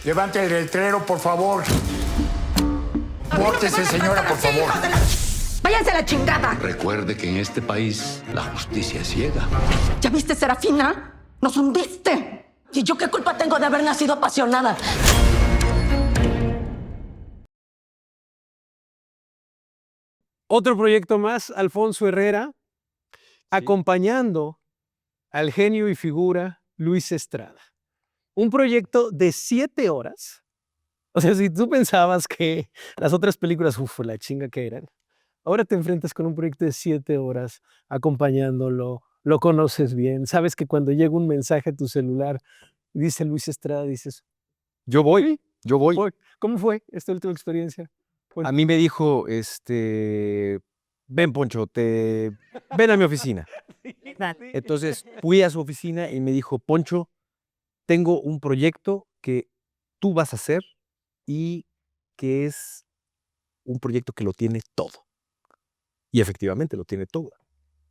Levante el letrero, por favor. Pórtese, señora, por favor. ¡Váyanse a la chingada! Recuerde que en este país la justicia es ciega. ¿Ya viste, Serafina? ¡Nos hundiste! ¿Y yo qué culpa tengo de haber nacido apasionada? Otro proyecto más, Alfonso Herrera, acompañando al genio y figura Luis Estrada. Un proyecto de 7 horas. O sea, si tú pensabas que las otras películas, la chinga que eran, ahora te enfrentas con un proyecto de 7 horas acompañándolo, lo conoces bien, sabes que cuando llega un mensaje a tu celular, dice Luis Estrada, dices, Yo voy. "Voy". ¿Cómo fue esta última experiencia? A mí me dijo, ven, Poncho, ven a mi oficina. Entonces fui a su oficina y me dijo, Poncho, tengo un proyecto que tú vas a hacer y que es un proyecto que lo tiene todo. Y efectivamente lo tiene todo.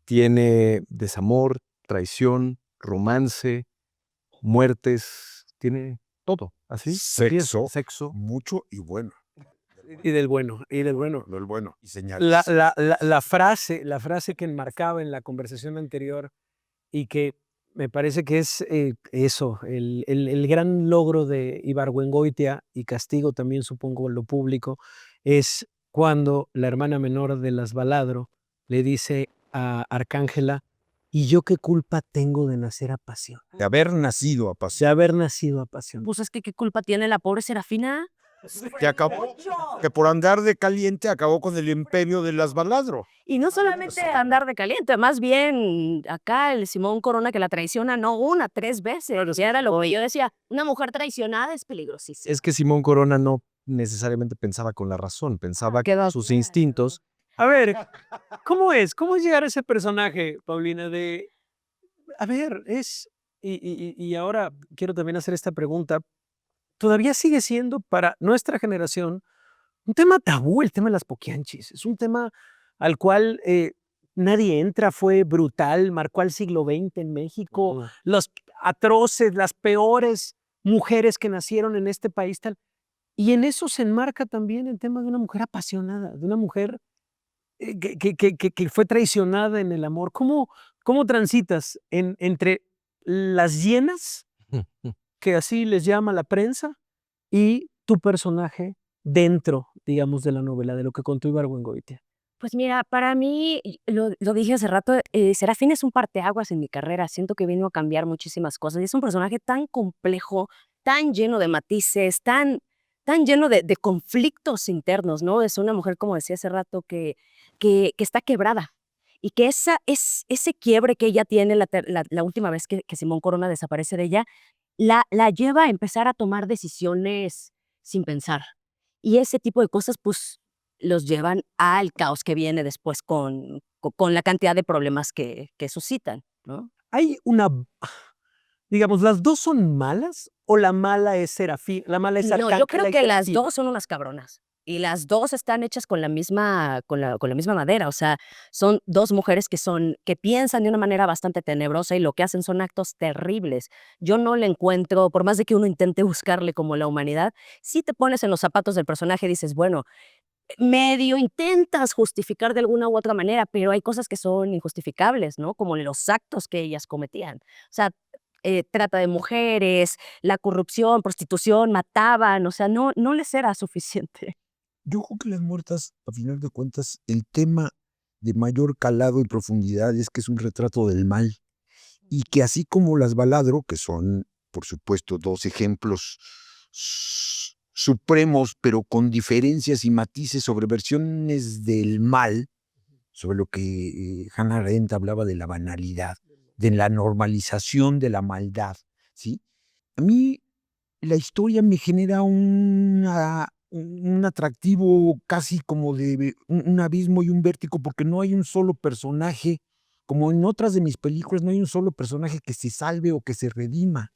Tiene desamor, traición, romance, muertes, tiene todo. ¿Así? Así es, Sexo. sexo. Mucho y bueno. Y del bueno, y del bueno. Del bueno. Y señales. La frase que enmarcaba en la conversación anterior y que me parece que es eso, el gran logro de Ibargüengoitia y castigo también supongo lo público, es cuando la hermana menor de Las Baladro le dice a Arcángela, ¿y yo qué culpa tengo de nacer apasionada? De haber nacido De apasionado. haber nacido apasionada. Pues es que qué culpa tiene la pobre Serafina. Que acabó, que por andar de caliente acabó con el imperio de Las Baladro. Y no solamente andar de caliente, más bien acá el Simón Corona que la traiciona no 1, 3 veces. Ya era lo que yo decía, una mujer traicionada es peligrosísima. Es que Simón Corona no necesariamente pensaba con la razón, pensaba Quedó sus claro. instintos. A ver, ¿cómo es? ¿Cómo es llegar a ese personaje, Paulina? A ver, y ahora quiero también hacer esta pregunta. Todavía sigue siendo para nuestra generación un tema tabú, el tema de las poquianchis. Es un tema al cual nadie entra, fue brutal, marcó al siglo XX en México, los atroces, las peores mujeres que nacieron en este país. Tal. Y en eso se enmarca también el tema de una mujer apasionada, de una mujer que fue traicionada en el amor. ¿Cómo transitas entre las llenas, que así les llama la prensa, y tu personaje dentro, digamos, de la novela, de lo que contó Ibargüengoitia? Pues mira, para mí, lo dije hace rato, Serafín es un parteaguas en mi carrera. Siento que vino a cambiar muchísimas cosas. Y es un personaje tan complejo, tan lleno de matices, tan lleno de conflictos internos, ¿no? Es una mujer, como decía hace rato, que está quebrada. Y que ese quiebre que ella tiene la última vez que Simón Corona desaparece de ella, la lleva a empezar a tomar decisiones sin pensar. Y ese tipo de cosas, pues, los llevan al caos que viene después con la cantidad de problemas que suscitan, ¿no? Hay digamos, ¿las dos son malas o la mala es Serafín, la mala es No, Arcángela? yo creo y que las Serafín? 2 son unas cabronas. Y las 2 están hechas con la misma madera. O sea, son 2 mujeres que piensan de una manera bastante tenebrosa y lo que hacen son actos terribles. Yo no le encuentro, por más de que uno intente buscarle como la humanidad, si te pones en los zapatos del personaje, dices, bueno, medio intentas justificar de alguna u otra manera, pero hay cosas que son injustificables, ¿no? Como los actos que ellas cometían. O sea, trata de mujeres, la corrupción, prostitución, mataban, o sea, no les era suficiente. Yo creo que Las Muertas, a final de cuentas, el tema de mayor calado y profundidad es que es un retrato del mal. Y que así como Las Baladro, que son, por supuesto, 2 ejemplos supremos, pero con diferencias y matices sobre versiones del mal, sobre lo que Hannah Arendt hablaba de la banalidad, de la normalización de la maldad, ¿sí? A mí la historia me genera un atractivo casi como de un abismo y un vértigo, porque no hay un solo personaje, como en otras de mis películas, no hay un solo personaje que se salve o que se redima.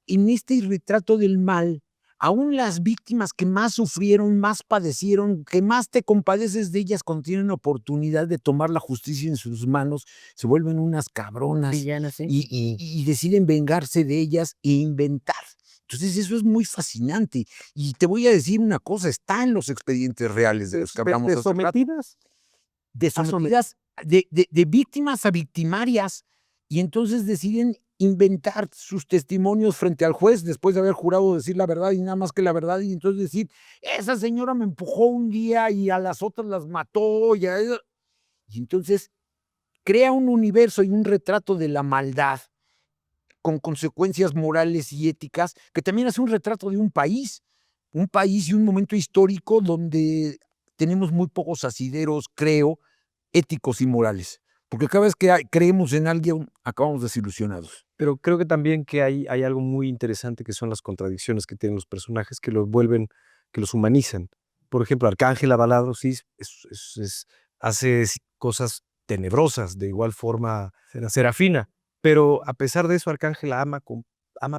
En este retrato del mal, aún las víctimas que más sufrieron, más padecieron, que más te compadeces de ellas cuando tienen oportunidad de tomar la justicia en sus manos, se vuelven unas cabronas Villanas, sí. y deciden vengarse de ellas e inventar Entonces eso es muy fascinante. Y te voy a decir una cosa, está en los expedientes reales de los que hablamos ¿De hace rato. sometidas? De sometidas, de víctimas a victimarias, y entonces deciden inventar sus testimonios frente al juez después de haber jurado decir la verdad y nada más que la verdad, y entonces decir, esa señora me empujó un día y a las otras las mató, y entonces crea un universo y un retrato de la maldad con consecuencias morales y éticas, que también hace un retrato de un país y un momento histórico donde tenemos muy pocos asideros, creo, éticos y morales. Porque cada vez que creemos en alguien, acabamos desilusionados. Pero creo que también que hay algo muy interesante que son las contradicciones que tienen los personajes que los vuelven, que los humanizan. Por ejemplo, Arcángel Abalado sí hace cosas tenebrosas, de igual forma Serafina. Pero a pesar de eso, Arcángel ama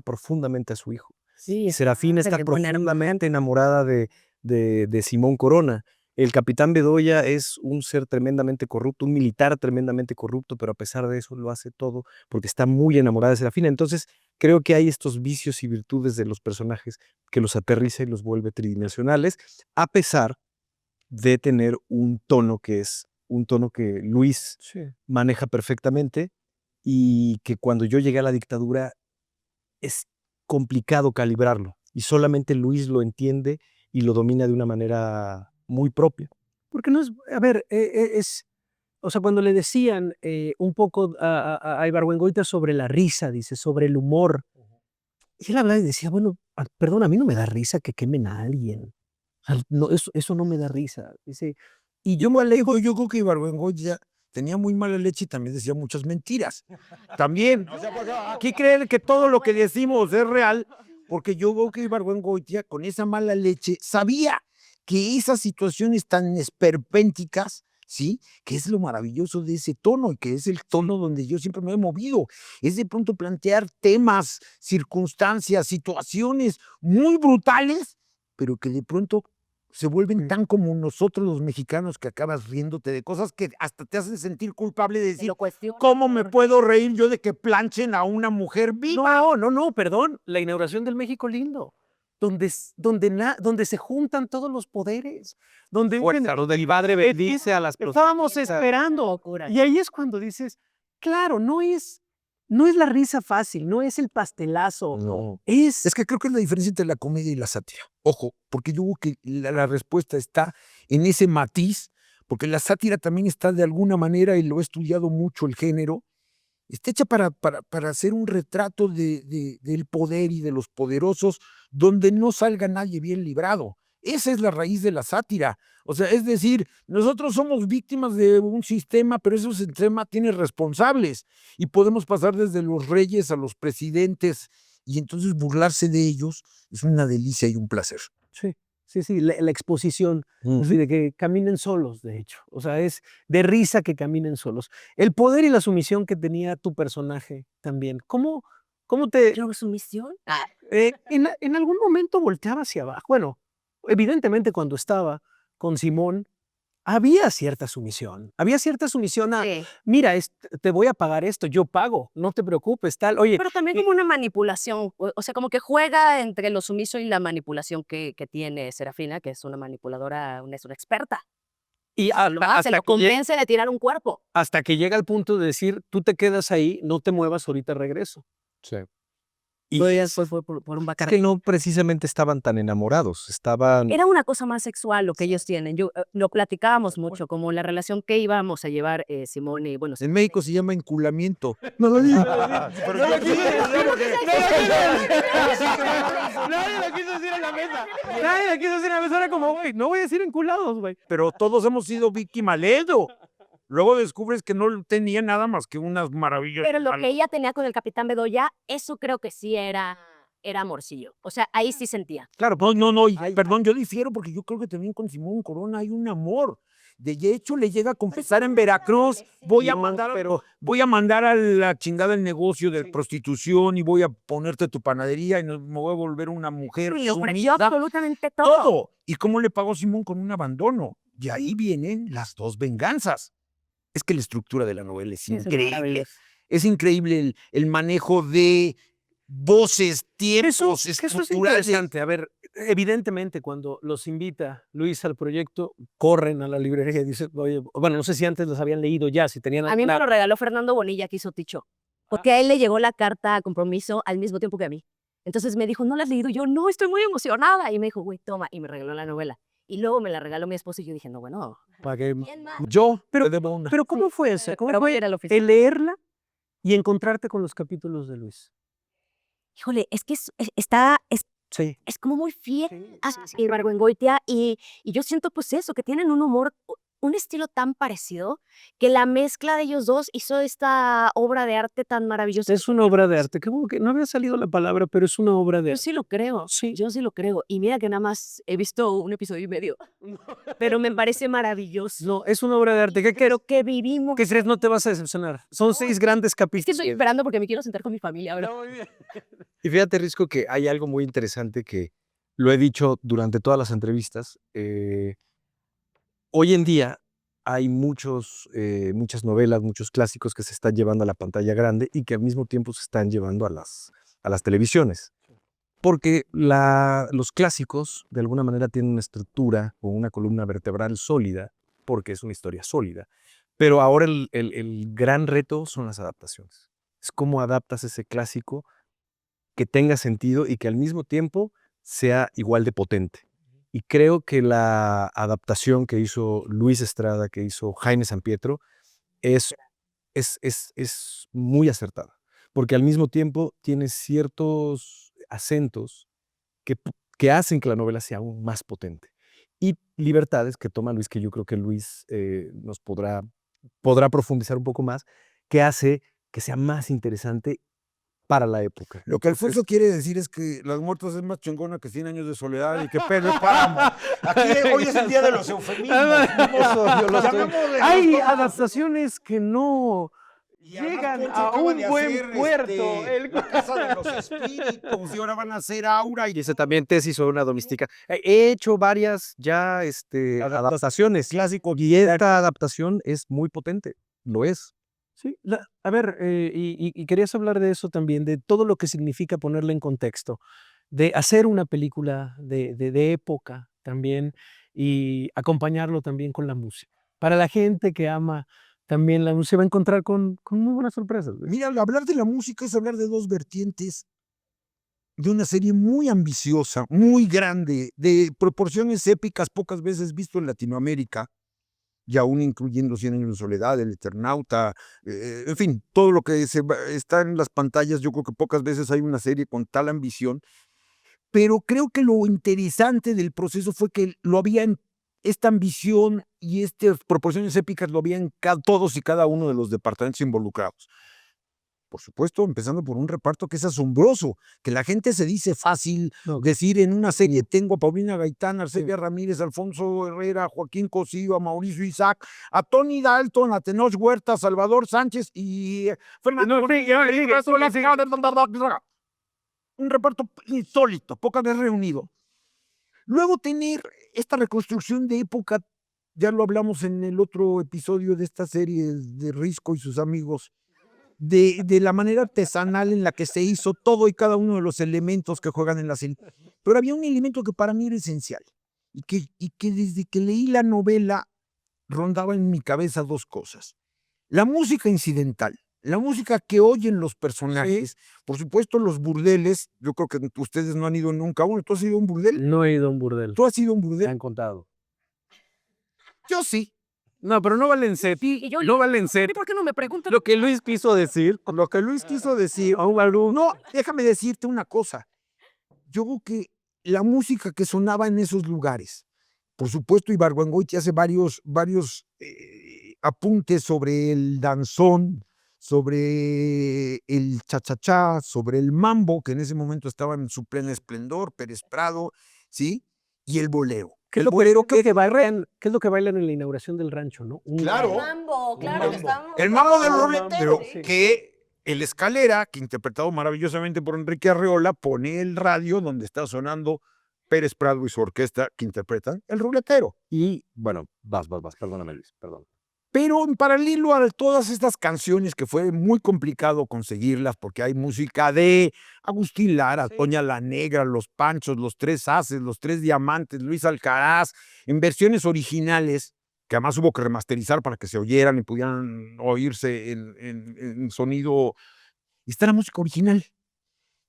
profundamente a su hijo. Sí, Serafina está profundamente enamorada de Simón Corona. El capitán Bedoya es un ser tremendamente corrupto, un militar tremendamente corrupto, pero a pesar de eso lo hace todo porque está muy enamorada de Serafina. Entonces, creo que hay estos vicios y virtudes de los personajes que los aterriza y los vuelve tridimensionales, a pesar de tener un tono que es un tono que Luis maneja perfectamente y que cuando yo llegué a la dictadura es complicado calibrarlo y solamente Luis lo entiende y lo domina de una manera muy propia. Porque no es, a ver, o sea, cuando le decían un poco a Ibargüengoitia sobre la risa, dice, sobre el humor, y él hablaba y decía, bueno, perdón, a mí no me da risa que quemen a alguien. No, eso no me da risa. Dice, y yo creo que Ibargüengoitia tenía muy mala leche y también decía muchas mentiras. También, o sea, porque aquí creen que todo lo que decimos es real, porque yo creo que Ibargüengoitia con esa mala leche sabía que esas situaciones tan esperpénticas, ¿sí? Que es lo maravilloso de ese tono y que es el tono donde yo siempre me he movido. Es de pronto plantear temas, circunstancias, situaciones muy brutales, pero que de pronto se vuelven tan como nosotros los mexicanos que acabas riéndote de cosas que hasta te hacen sentir culpable de decir, ¿cómo me puedo reír yo de que planchen a una mujer viva? No, perdón, la inauguración del México lindo. Donde se juntan todos los poderes, donde el padre bendice a las personas. Estábamos esperando. Y ahí es cuando dices, claro, no es la risa fácil, no es el pastelazo. No. Es que creo que es la diferencia entre la comedia y la sátira. Ojo, porque yo creo que la respuesta está en ese matiz, porque la sátira también está de alguna manera, y lo he estudiado mucho el género, está hecha para hacer un retrato del poder y de los poderosos donde no salga nadie bien librado. Esa es la raíz de la sátira. O sea, es decir, nosotros somos víctimas de un sistema, pero ese sistema tiene responsables y podemos pasar desde los reyes a los presidentes y entonces burlarse de ellos es una delicia y un placer. Sí, la exposición, así de que caminen solos, de hecho. O sea, es de risa que caminen solos. El poder y la sumisión que tenía tu personaje también. ¿Cómo te...? ¿Pero sumisión? En algún momento volteaba hacia abajo. Bueno, evidentemente cuando estaba con Simón, había cierta sumisión. Había cierta sumisión a, mira, te voy a pagar esto, yo pago, no te preocupes, tal. Oye, pero también como una manipulación, o sea, como que juega entre lo sumiso y la manipulación que tiene Serafina, que es una manipuladora, es una experta. Y se lo convence de tirar un cuerpo. Hasta que llega el punto de decir, tú te quedas ahí, no te muevas, ahorita regreso. Sí. Y fue por un bacardi. Que no precisamente estaban tan enamorados, Era una cosa más sexual lo que ellos tienen. Lo platicábamos mucho, como la relación que íbamos a llevar Simón y, bueno... En México se llama enculamiento. No lo digas. Nadie lo quiso decir en la mesa. Nadie lo quiso decir en la mesa. Era como, güey, no voy a decir enculados, güey. Pero todos hemos sido víctimas Ledo. Luego descubres que no tenía nada más que unas maravillas. Pero lo que ella tenía con el capitán Bedoya, eso creo que sí era amorcillo. O sea, ahí sí sentía. Claro, no, perdón, yo difiero porque yo creo que también con Simón Corona hay un amor. De hecho, le llega a confesar en Veracruz, voy a mandar a la chingada el negocio de prostitución y voy a ponerte tu panadería y me voy a volver una mujer sumisa. Absolutamente todo. ¿Y cómo le pagó Simón? Con un abandono. Y ahí vienen las dos venganzas. Es que la estructura de la novela es increíble. Es increíble el manejo de voces, tiempos, Eso es estructurales. interesante. A ver, evidentemente cuando los invita Luis al proyecto, corren a la librería y dicen, oye, bueno, no sé si antes los habían leído ya, si tenían A mí me alguna... lo regaló Fernando Bonilla, que hizo Ticho. Porque a él le llegó la carta a compromiso al mismo tiempo que a mí. Entonces me dijo, ¿no la has leído? Yo, no, estoy muy emocionada. Y me dijo, güey, toma. Y me regaló la novela. Y luego me la regaló mi esposo y yo dije, no, bueno. para que... ¿Quién más? Yo Pero- te debo una. Pero ¿cómo fue eso? ¿Cómo Pero voy a fue ir a la oficina. el leerla y encontrarte con los capítulos de Luis? Híjole, es que Sí. es como muy fiel Sí, a sí, sí. Ibargüengoitia y yo siento pues eso, que tienen un humor, un estilo tan parecido, que la mezcla de ellos dos hizo esta obra de arte tan maravillosa. Es una obra de arte. Como que no había salido la palabra, pero es una obra de Yo arte. sí lo creo, Sí. yo sí lo creo. Y mira que nada más he visto un episodio y medio, pero me parece maravilloso. No, es una obra de arte. ¿Qué Pero que vivimos. ¿Qué crees? No te vas a decepcionar. Son 6 grandes Es que capítulos. estoy esperando porque me quiero sentar con mi familia ahora. Y fíjate, Risco, que hay algo muy interesante que lo he dicho durante todas las entrevistas. Hoy en día hay muchas novelas, muchos clásicos que se están llevando a la pantalla grande y que al mismo tiempo se están llevando a las televisiones. Porque los clásicos, de alguna manera, tienen una estructura o una columna vertebral sólida, porque es una historia sólida. Pero ahora el gran reto son las adaptaciones. Es cómo adaptas ese clásico que tenga sentido y que al mismo tiempo sea igual de potente. Y creo que la adaptación que hizo Luis Estrada, que hizo Jaime San Pietro, es muy acertada, porque al mismo tiempo tiene ciertos acentos que hacen que la novela sea aún más potente. Y libertades que toma Luis, que yo creo que Luis nos podrá profundizar un poco más, que hace que sea más interesante para la época. Lo que Alfonso quiere decir es que Las Muertas es más chingona que 100 años de soledad y que Pedro es Páramo. Aquí hoy es el día de los eufemismos. Hay adaptaciones que no Y además llegan Poncho a acaba un de buen hacer, puerto. La Casa de los Espíritus, y ahora van a hacer Aura y Dice también tesis sobre una doméstica. He hecho varias ya adaptaciones clásico. y esta adaptación es muy potente, lo es. Sí, a ver, y querías hablar de eso también, de todo lo que significa ponerlo en contexto, de hacer una película de época también y acompañarlo también con la música. Para la gente que ama también la música, va a encontrar con muy buenas sorpresas. ¿Ves? Mira, hablar de la música es hablar de dos vertientes de una serie muy ambiciosa, muy grande, de proporciones épicas, pocas veces visto en Latinoamérica, y aún incluyendo 100 años de soledad, El Eternauta, en fin, todo lo que está en las pantallas, yo creo que pocas veces hay una serie con tal ambición, pero creo que lo interesante del proceso fue que esta ambición y estas proporciones épicas lo habían todos y cada uno de los departamentos involucrados. Por supuesto, empezando por un reparto que es asombroso, que la gente se dice fácil decir en una serie, tengo a Paulina Gaitán, Arcelia Ramírez, Alfonso Herrera, Joaquín Cosío, a Mauricio Isaac, a Tony Dalton, a Tenoch Huerta, Salvador Sánchez y Fernando. Un reparto insólito, pocas veces reunido. Luego tener esta reconstrucción de época, ya lo hablamos en el otro episodio de esta serie de Risco y sus amigos, de la manera artesanal en la que se hizo todo y cada uno de los elementos que juegan en la serie. Pero había un elemento que para mí era esencial y que desde que leí la novela rondaba en mi cabeza dos cosas. La música incidental, la música que oyen los personajes, por supuesto los burdeles, yo creo que ustedes no han ido nunca a uno. ¿Tú has ido a un burdel? No he ido a un burdel. ¿Tú has ido a un Me burdel? han contado. Yo sí. No, pero no valen set. No valen set. ¿Por qué no me preguntan? Lo que Luis quiso decir. Lo que Luis quiso decir, no, déjame decirte una cosa. Yo creo que la música que sonaba en esos lugares, por supuesto, Ibargüengoitia hace varios apuntes sobre el danzón, sobre el cha-cha-cha, sobre el mambo, que en ese momento estaba en su pleno esplendor, Pérez Prado, ¿sí? Y el bolero. ¿Qué es lo que bailan en la inauguración del rancho, no? Claro. Mambo, claro que estamos. El mambo del ruletero, Sí. que el Escalera, que interpretado maravillosamente por Enrique Arreola, pone el radio donde está sonando Pérez Prado y su orquesta, que interpretan el ruletero. Y bueno, vas, perdóname Luis, perdón. Pero en paralelo a todas estas canciones que fue muy complicado conseguirlas porque hay música de Agustín Lara, Toña la Negra, Los Panchos, Los Tres Haces, Los Tres Diamantes, Luis Alcaraz, en versiones originales que además hubo que remasterizar para que se oyeran y pudieran oírse en sonido. Y está la música original.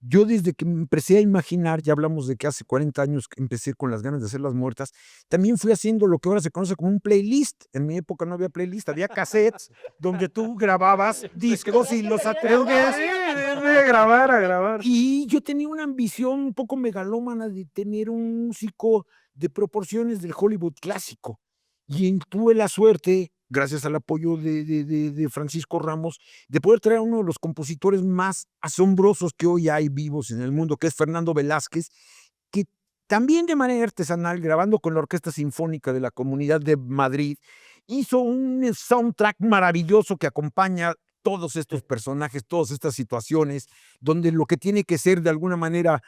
Yo desde que me empecé a imaginar, ya hablamos de que hace 40 años que empecé con las ganas de hacer Las Muertas, también fui haciendo lo que ahora se conoce como un playlist. En mi época no había playlist, había cassettes donde tú grababas discos y los atrevías a grabar. y yo tenía una ambición un poco megalómana de tener un músico de proporciones del Hollywood clásico. Y tuve la suerte, gracias al apoyo de Francisco Ramos, de poder traer a uno de los compositores más asombrosos que hoy hay vivos en el mundo, que es Fernando Velázquez, que también de manera artesanal, grabando con la Orquesta Sinfónica de la Comunidad de Madrid, hizo un soundtrack maravilloso que acompaña todos estos personajes, todas estas situaciones, donde lo que tiene que ser de alguna manera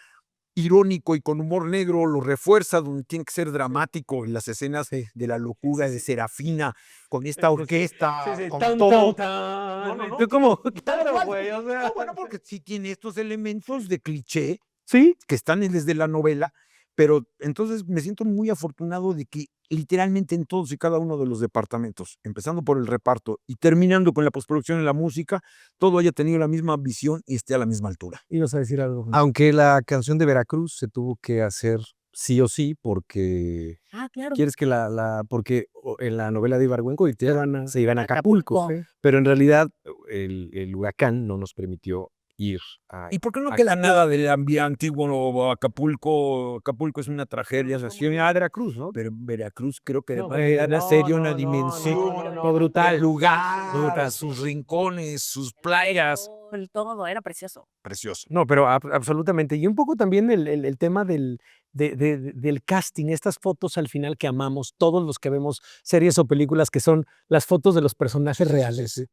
irónico y con humor negro lo refuerza, donde tiene que ser dramático en las escenas de la locura de Serafina, con esta orquesta, con todo. No. Tú como, Tal claro, cual. güey, o sea. No, bueno, porque sí tiene estos elementos de cliché Sí, que están desde la novela, pero entonces me siento muy afortunado de que literalmente en todos y cada uno de los departamentos, empezando por el reparto y terminando con la postproducción y la música, todo haya tenido la misma visión y esté a la misma altura. ibas a decir algo. Aunque la canción de Veracruz se tuvo que hacer sí o sí porque Ah, claro. quieres que porque en la novela de Ibargüengoitia se iban a Acapulco, Acapulco. pero en realidad el huracán no nos permitió ir a ¿Y por qué no a- queda nada del antiguo Acapulco? Acapulco es una tragedia, así, Veracruz, ¿no? pero Veracruz creo que No, de una serie, una no, dimensión, no, brutal. el lugar, sus rincones, sus playas. Todo era precioso. Precioso. No, pero absolutamente. Y un poco también el tema del casting, estas fotos al final que amamos, todos los que vemos series o películas que son las fotos de los personajes reales.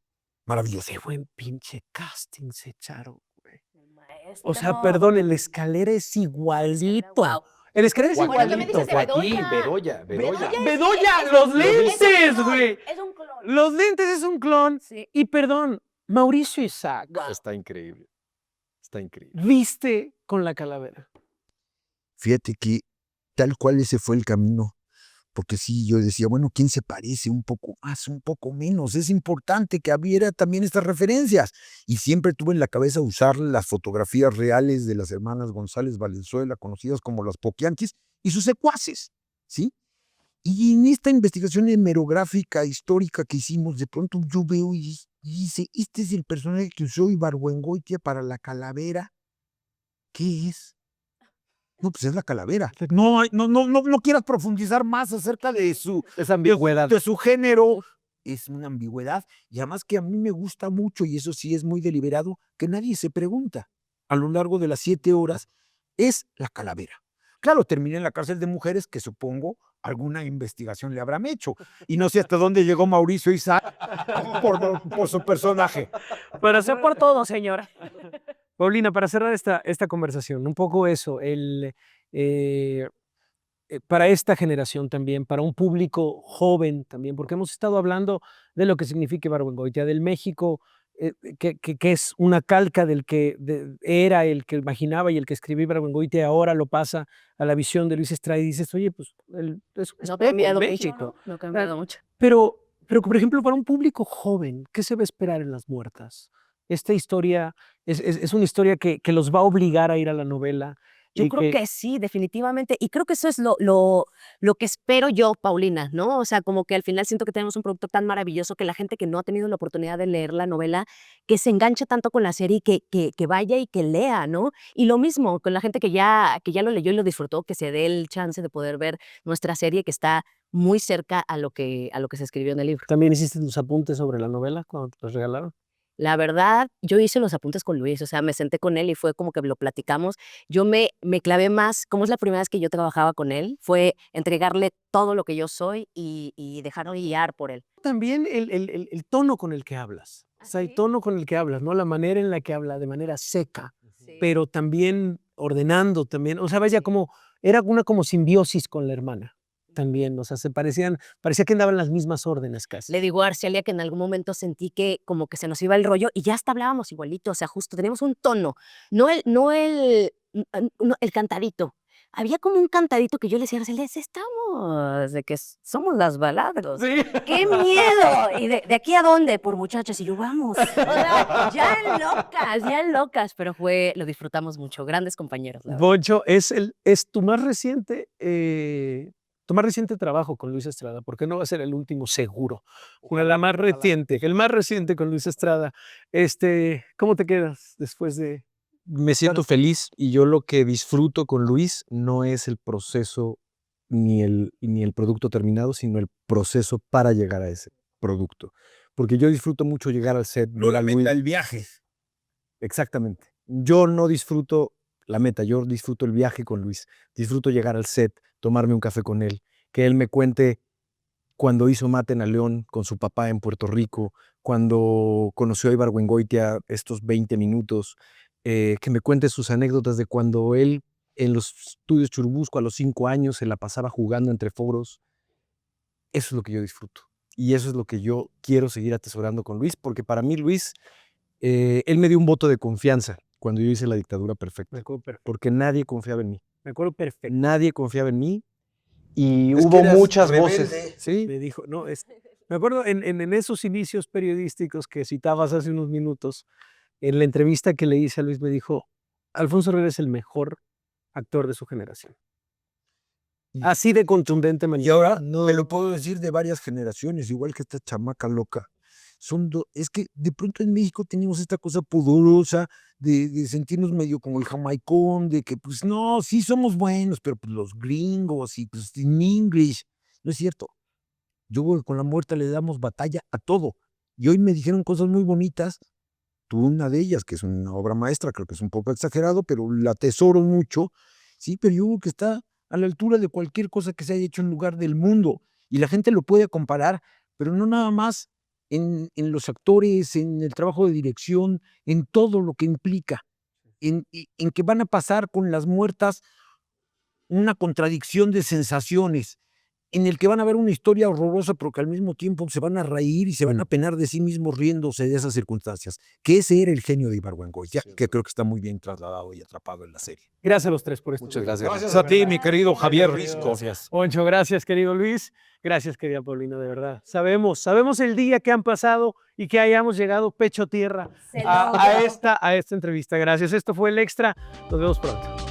Maravilloso. Qué buen pinche casting se echaron, güey. Maestro. O sea, perdón, el Escalera es igualito. Guau. El Escalera es Bueno, también igualito. dices de Bedoya. Bedoya, los lentes, güey. Es un color. Los lentes es un clon. Sí. Y perdón, Mauricio Isaac Está increíble. Está increíble. viste con la calavera. Fíjate que tal cual ese fue el camino, porque sí, yo decía, bueno, ¿quién se parece un poco más, un poco menos? Es importante que hubiera también estas referencias. Y siempre tuve en la cabeza usar las fotografías reales de las hermanas González Valenzuela, conocidas como las Poquianquis, y sus secuaces, ¿sí? Y en esta investigación hemerográfica, histórica que hicimos, de pronto yo veo y dice, este es el personaje que usó Ibargüengoitia para la calavera. ¿Qué es? No, pues es la calavera. No quieras profundizar más acerca de Esa ambigüedad. de su género. Es una ambigüedad. Y además que a mí me gusta mucho, y eso sí es muy deliberado, que nadie se pregunta a lo largo de las 7 horas, es la calavera. Claro, terminé en la cárcel de mujeres, que supongo alguna investigación le habrán hecho. Y no sé hasta dónde llegó Mauricio Isaac por su personaje. Pero sé por todo, señora. Paulina, para cerrar esta conversación, un poco eso, para esta generación también, para un público joven también, porque hemos estado hablando de lo que significa Ibargüengoitia, del México que es una calca del que era el que imaginaba y el que escribía Ibargüengoitia, ahora lo pasa a la visión de Luis Estrada y dices, oye, pues es un No ha espejo, cambiado México. mucho. No ha cambiado mucho. Pero, por ejemplo, para un público joven, ¿qué se va a esperar en Las Muertas? Esta historia es una historia que los va a obligar a ir a la novela. Yo y creo que sí, definitivamente. Y creo que eso es lo que espero yo, Paulina, ¿no? O sea, como que al final siento que tenemos un producto tan maravilloso que la gente que no ha tenido la oportunidad de leer la novela, que se enganche tanto con la serie y que vaya y que lea, ¿no? Y lo mismo con la gente que ya lo leyó y lo disfrutó, que se dé el chance de poder ver nuestra serie que está muy cerca a lo que se escribió en el libro. ¿También hiciste tus apuntes sobre la novela cuando te los regalaron? La verdad, yo hice los apuntes con Luis, o sea, me senté con él y fue como que lo platicamos. Yo me clavé más, como es la primera vez que yo trabajaba con él, fue entregarle todo lo que yo soy y dejarme guiar por él. También el tono con el que hablas, o sea, el tono con el que hablas, ¿no? La manera en la que habla, de manera seca, pero también ordenando también, o sea, vaya, como, era una como simbiosis con la hermana. también, o sea, parecía que andaban las mismas órdenes casi. Le digo a Arcelia que en algún momento sentí que como que se nos iba el rollo y ya hasta hablábamos igualito, o sea, justo teníamos un tono, no el cantadito. Había como un cantadito que yo le decía a Arcelia, estamos, de que somos las baladros. Sí. ¡Qué miedo! ¿Y de aquí a dónde? Por muchachas. Y yo, vamos. O sea, ya locas, pero lo disfrutamos mucho. Grandes compañeros. La verdad. Poncho, es tu más reciente trabajo con Luis Estrada, porque no va a ser el último seguro. La más reciente, el más reciente con Luis Estrada. ¿Cómo te quedas después de...? Me siento feliz y yo lo que disfruto con Luis no es el proceso ni el producto terminado, sino el proceso para llegar a ese producto. Porque yo disfruto mucho llegar al set, ver a Luis. El viaje. Exactamente. Yo no disfruto la meta, yo disfruto el viaje con Luis. Disfruto llegar al set, tomarme un café con él, que él me cuente cuando hizo Maten a León con su papá en Puerto Rico, cuando conoció a Ibargüengoitia estos 20 minutos, que me cuente sus anécdotas de cuando él en los estudios Churubusco a los 5 años se la pasaba jugando entre foros. Eso es lo que yo disfruto. Y eso es lo que yo quiero seguir atesorando con Luis, porque para mí Luis, él me dio un voto de confianza cuando yo hice La Dictadura Perfecta. Me acuerdo perfecto. Porque nadie confiaba en mí. Me acuerdo perfecto. Nadie confiaba en mí y Es que hubo eras muchas rebelde. voces. Sí, Me dijo, no, me acuerdo en esos inicios periodísticos que citabas hace unos minutos, en la entrevista que le hice a Luis me dijo, Alfonso Herrera es el mejor actor de su generación. Así de contundente me Y ahora me lo puedo decir de varias generaciones, igual que esta chamaca loca. Es que de pronto en México tenemos esta cosa pudorosa de sentirnos medio como el jamaicón, de que pues no, sí somos buenos, pero pues los gringos y pues in English. No es cierto. Yo creo que con La Muerta le damos batalla a todo. Y hoy me dijeron cosas muy bonitas. Tú una de ellas, que es una obra maestra, creo que es un poco exagerado, pero la atesoro mucho. Sí, pero yo creo que está a la altura de cualquier cosa que se haya hecho en lugar del mundo. Y la gente lo puede comparar, pero no nada más en los actores, en el trabajo de dirección, en todo lo que implica. En que van a pasar con Las Muertas una contradicción de sensaciones, en el que van a ver una historia horrorosa, pero que al mismo tiempo se van a reír y se van a penar de sí mismos riéndose de esas circunstancias. Que ese era el genio de Ibargüengoitia, que creo que está muy bien trasladado y atrapado en la serie. Gracias a los tres por esto. muchas gracias. Gracias a ti, mi querido Javier Risco. Gracias. Poncho, gracias, querido Luis. Gracias, querida Paulina, de verdad. Sabemos el día que han pasado y que hayamos llegado pecho tierra Se a logró. esta entrevista. Gracias. Esto fue El Extra. Nos vemos pronto.